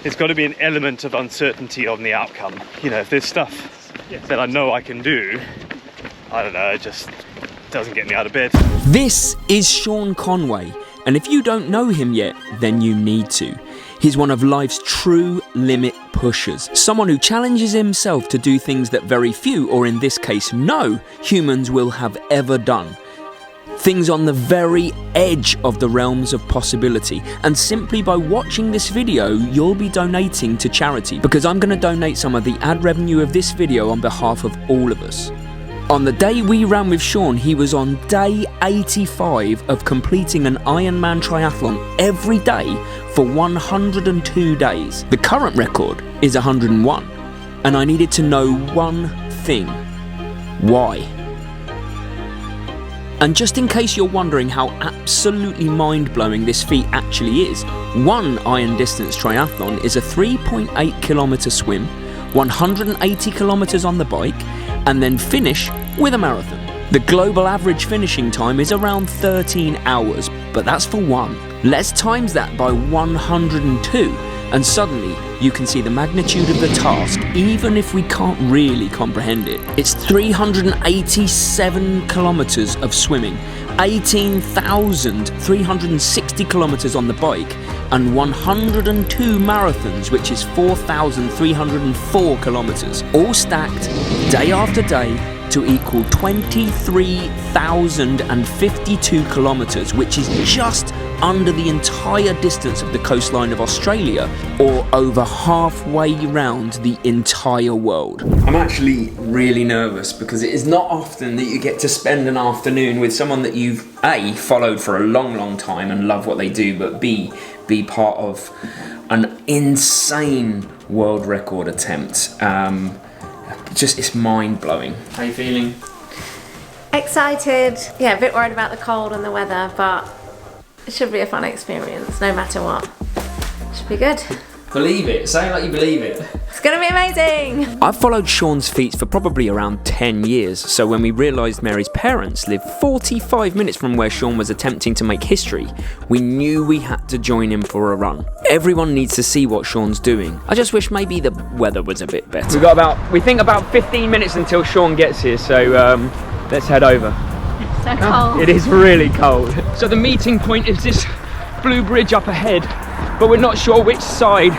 There's got to be an element of uncertainty on the outcome. You know, if there's stuff that I know I can do, I don't know, it just doesn't get me out of bed. This is Sean Conway, and if you don't know him yet, then you need to. He's one of life's true limit pushers, someone who challenges himself to do things that very few, or in this case no, humans will have ever done. Things on the very edge of the realms of possibility. And simply by watching this video, you'll be donating to charity, because I'm going to donate some of the ad revenue of this video on behalf of all of us. On the day we ran with Sean, he was on day 85 of completing an Ironman triathlon every day for 102 days. The current record is 101. And I needed to know one thing. Why? And just in case you're wondering how absolutely mind-blowing this feat actually is, one Iron Distance Triathlon is a 3.8 kilometre swim, 180 kilometres on the bike, and then finish with a marathon. The global average finishing time is around 13 hours, but that's for one. Let's times that by 102, and suddenly you can see the magnitude of the task, even if we can't really comprehend it. It's 387 kilometres of swimming, 18,360 kilometres on the bike, and 102 marathons, which is 4,304 kilometres, all stacked day after day to equal 23,052 kilometres, which is just under the entire distance of the coastline of Australia, or over halfway round the entire world. I'm actually really nervous because it is not often that you get to spend an afternoon with someone that you've A, followed for a long time and love what they do, but B, be part of an insane world record attempt. It's mind-blowing. How are you feeling? Excited. Yeah, a bit worried about the cold and the weather, but it should be a fun experience, no matter what. Should be good. Believe it. Say it like you believe it. It's gonna be amazing. I've followed Sean's feats for probably around 10 years, so when we realised Mary's parents lived 45 minutes from where Sean was attempting to make history, we knew we had to join him for a run. Everyone needs to see what Sean's doing. I just wish maybe the weather was a bit better. We think about 15 minutes until Sean gets here, so let's head over. It's so cold. It is really cold. So the meeting point is this blue bridge up ahead, but we're not sure which side.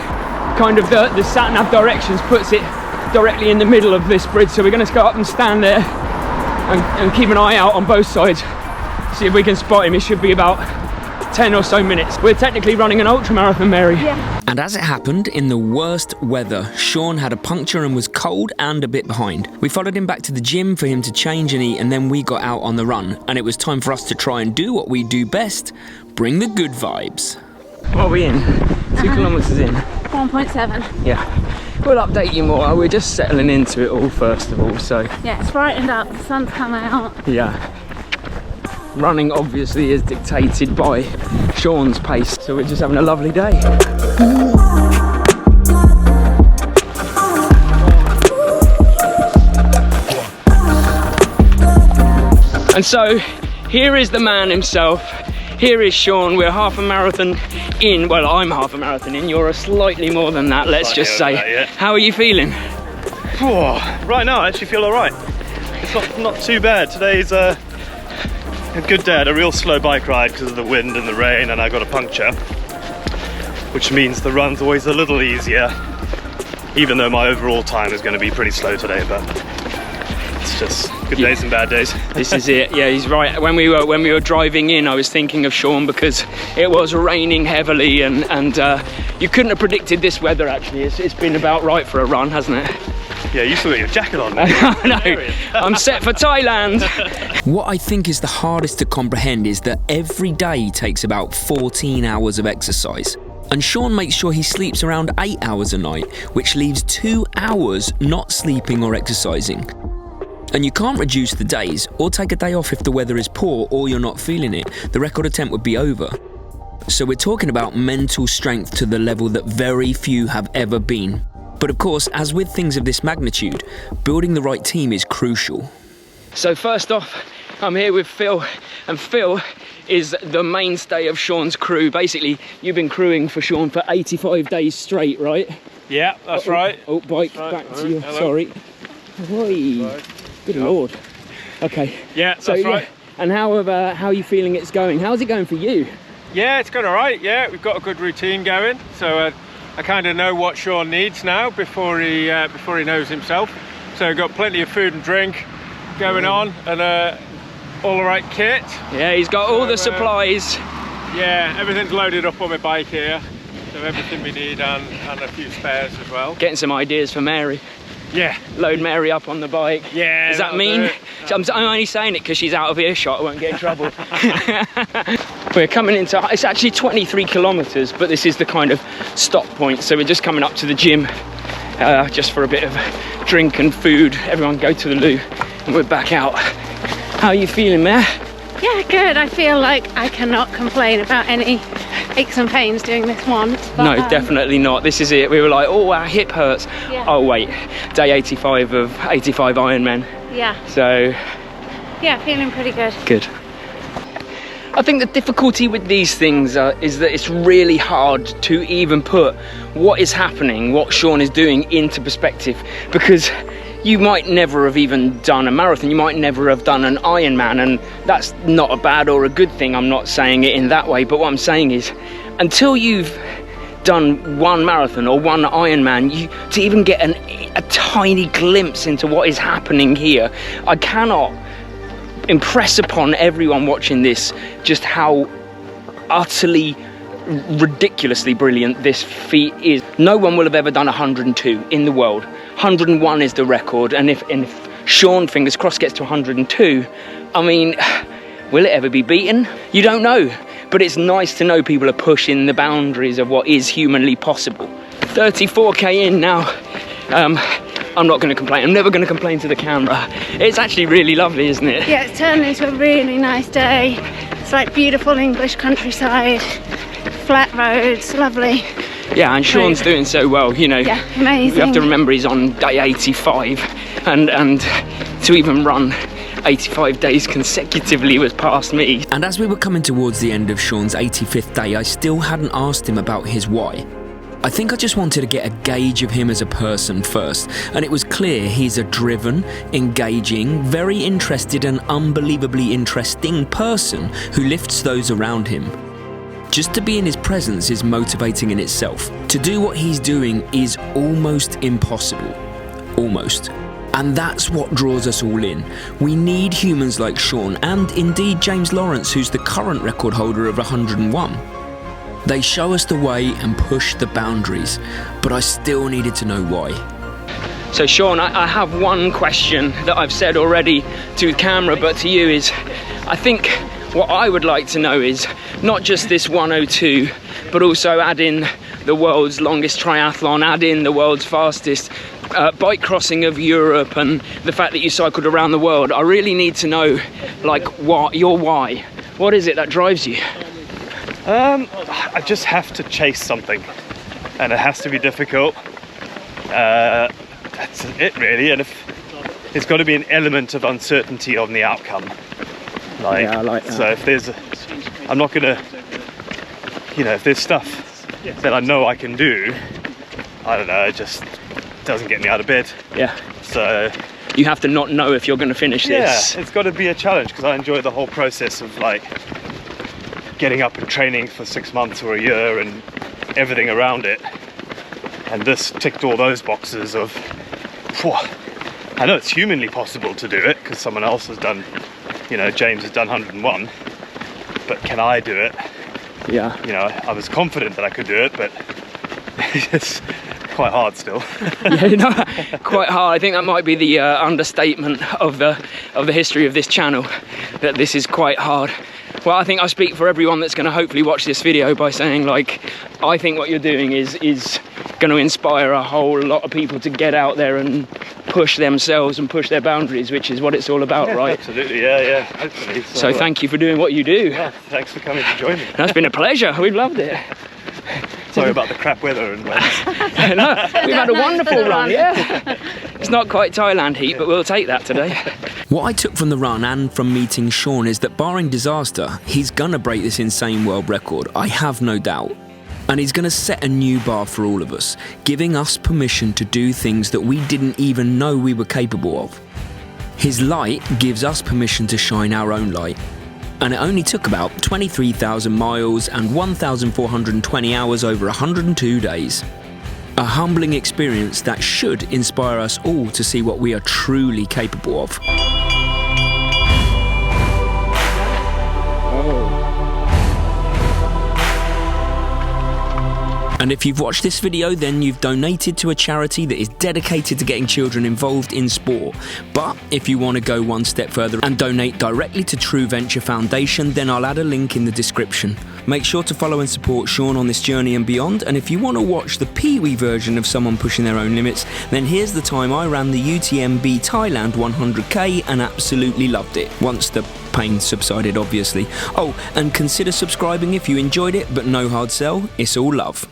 Kind of the sat-nav directions puts it directly in the middle of this bridge, so we're going to go up and stand there and keep an eye out on both sides, see if we can spot him. It should be about 10 or so minutes. We're technically running an ultramarathon, Mary. Yeah. And as it happened, in the worst weather, Sean had a puncture and was cold and a bit behind. We followed him back to the gym for him to change and eat, and then we got out on the run, and it was time for us to try and do what we do best, bring the good vibes. What are we in? 2 kilometres in. 1.7. Yeah. We'll update you more. We're just settling into it all first of all, so. Yeah, it's brightened up, the sun's come out. Yeah. Running obviously is dictated by Sean's pace, so we're just having a lovely day. And so, here is the man himself. Here is Sean. We're half a marathon in. Well, I'm half a marathon in. You're a slightly more than that, let's just say. That, yeah. How are you feeling? Right now, I actually feel all right. It's not too bad. Today's a good day. I had a real slow bike ride because of the wind and the rain, and I got a puncture, which means the run's always a little easier, even though my overall time is going to be pretty slow today, but it's just good days and bad days. This is it. Yeah, he's right. When we were driving in, I was thinking of Sean because it was raining heavily, and you couldn't have predicted this weather. Actually, it's been about right for a run, hasn't it? Yeah, you still got your jacket on. I know. I'm set for Thailand. What I think is the hardest to comprehend is that every day takes about 14 hours of exercise. And Sean makes sure he sleeps around 8 hours a night, which leaves 2 hours not sleeping or exercising. And you can't reduce the days or take a day off if the weather is poor or you're not feeling it. The record attempt would be over. So we're talking about mental strength to the level that very few have ever been. But of course, as with things of this magnitude, building the right team is crucial. So first off, I'm here with Phil, and Phil is the mainstay of Sean's crew. Basically, you've been crewing for Sean for 85 days straight, right? Yeah, that's right. Oh, bike, right. back Hello. to you. Hello. Sorry. Oi. Right. Good Lord. Okay. Yeah, that's right. And how are you feeling it's going? How's it going for you? Yeah, it's going all right. Yeah, we've got a good routine going. So I kind of know what Sean needs now before he knows himself. So we've got plenty of food and drink going on, and all the right kit. Yeah, he's got all the supplies. Yeah, everything's loaded up on my bike here. So everything we need, and a few spares as well. Getting some ideas for Mary. Yeah. Load Mary up on the bike. Yeah. Does that mean? I'm only saying it because she's out of earshot. I won't get in trouble. We're coming into, it's actually 23 kilometers, but this is the kind of stop point. So we're just coming up to the gym just for a bit of drink and food. Everyone go to the loo, and we're back out. How are you feeling, Mare? Yeah, good. I feel like I cannot complain about any aches and pains doing this once. But, No, definitely not. This is it. We were like, oh, our hip hurts. Yeah. Oh, wait. Day 85 of 85 Ironman. Yeah. So, Yeah, feeling pretty good. good. I think the difficulty with these things is that it's really hard to even put what is happening, what Sean is doing, into perspective, because you might never have even done a marathon, you might never have done an Ironman, and that's not a bad or a good thing. I'm not saying it in that way, but what I'm saying is, until you've done one marathon or one Ironman, to even get a tiny glimpse into what is happening here, I cannot impress upon everyone watching this just how utterly ridiculously brilliant this feat is. No one will have ever done 102 in the world. 101 is the record, and if Sean, fingers crossed, gets to 102, I mean, will it ever be beaten? You don't know, but it's nice to know people are pushing the boundaries of what is humanly possible. 34k in now. I'm not going to complain. I'm never going to complain to the camera. It's actually really lovely, isn't it? Yeah, it's turned into a really nice day. It's like beautiful English countryside, flat roads, lovely. Yeah, and Sean's doing so well, you know. Yeah, amazing. You have to remember he's on day 85, and to even run 85 days consecutively was past me. And as we were coming towards the end of Sean's 85th day, I still hadn't asked him about his why. I think I just wanted to get a gauge of him as a person first, and it was clear he's a driven, engaging, very interested and unbelievably interesting person who lifts those around him. Just to be in his presence is motivating in itself. To do what he's doing is almost impossible. Almost. And that's what draws us all in. We need humans like Sean, and indeed James Lawrence, who's the current record holder of 101. They show us the way and push the boundaries, but I still needed to know why. So Sean, I have one question that I've said already to the camera, but to you is, I think what I would like to know is not just this 102, but also add in the world's longest triathlon, add in the world's fastest bike crossing of Europe, and the fact that you cycled around the world. I really need to know, like, what your why. What is it that drives you? I just have to chase something, and it has to be difficult. That's it, really. And if there's got to be an element of uncertainty on the outcome. Like, yeah, I like that. So if there's, I'm not gonna, you know, if there's stuff that I know I can do, I don't know, it just doesn't get me out of bed. Yeah. So you have to not know if you're going to finish this. Yeah, it's got to be a challenge, because I enjoy the whole process of like getting up and training for 6 months or a year and everything around it. And this ticked all those boxes of, I know it's humanly possible to do it because someone else has done, you know, James has done 101, but can I do it? Yeah. You know, I was confident that I could do it, but it's quite hard still. Yeah, you know, quite hard. I think that might be the understatement of the history of this channel, that this is quite hard. Well, I think I speak for everyone that's going to hopefully watch this video by saying, like, I think what you're doing is going to inspire a whole lot of people to get out there and push themselves and push their boundaries, which is what it's all about, right? Absolutely, yeah, hopefully. So thank you for doing what you do. Yeah, thanks for coming to join me. That's been a pleasure. We've loved it. Sorry about the crap weather and Wales. No, we've had a wonderful run, yeah. It's not quite Thailand heat, but we'll take that today. What I took from the run and from meeting Sean is that barring disaster, he's gonna break this insane world record, I have no doubt. And he's gonna set a new bar for all of us, giving us permission to do things that we didn't even know we were capable of. His light gives us permission to shine our own light. And it only took about 23,000 miles and 1,420 hours over 102 days. A humbling experience that should inspire us all to see what we are truly capable of. And if you've watched this video, then you've donated to a charity that is dedicated to getting children involved in sport. But if you want to go one step further and donate directly to True Venture Foundation, then I'll add a link in the description. Make sure to follow and support Sean on this journey and beyond. And if you want to watch the Pee-wee version of someone pushing their own limits, then here's the time I ran the UTMB Thailand 100k and absolutely loved it. Once the pain subsided, obviously. Oh, and consider subscribing if you enjoyed it, but no hard sell. It's all love.